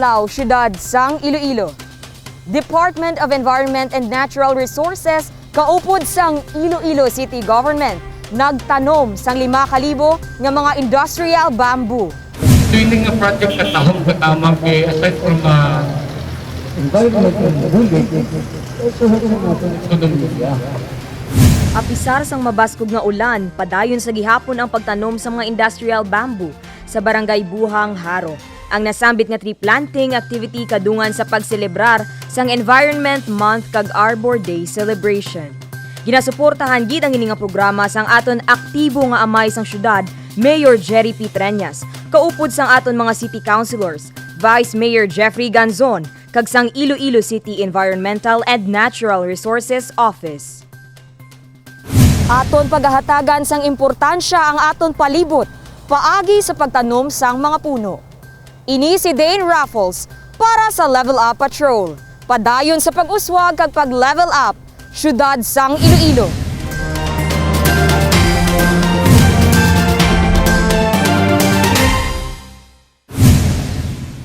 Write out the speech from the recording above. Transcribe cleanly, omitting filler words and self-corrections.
adlaw siyudad sang Iloilo. Department of Environment and Natural Resources kaupod sang Iloilo City Government nagtanom sang 5,000 nga mga industrial bamboo. Doing nga project na taong katamang kay aside from environment and Apisar sang mabaskog nga ulan, padayon sa gihapon ang pagtanom sa mga industrial bamboo sa barangay Buhang, Jaro. Ang nasambit nga tree planting activity kadungan sa pagselebrar sang Environment Month kag Arbor Day celebration. Ginasuportahan gid ang ini nga programa sang aton aktibo nga amay sang syudad, Mayor Jerry P. Treñas, kaupod sang aton mga city councilors, Vice Mayor Jeffrey Ganzon, kag sang Iloilo City Environmental and Natural Resources Office. Aton paghahatagan sang importansya ang aton palibot, paagi sa pagtanom sang mga puno. Ini si Dayne Rafols para sa Level Up Patrol. Padayon sa pag-uswag kag pag-level up, syudad sang Iloilo.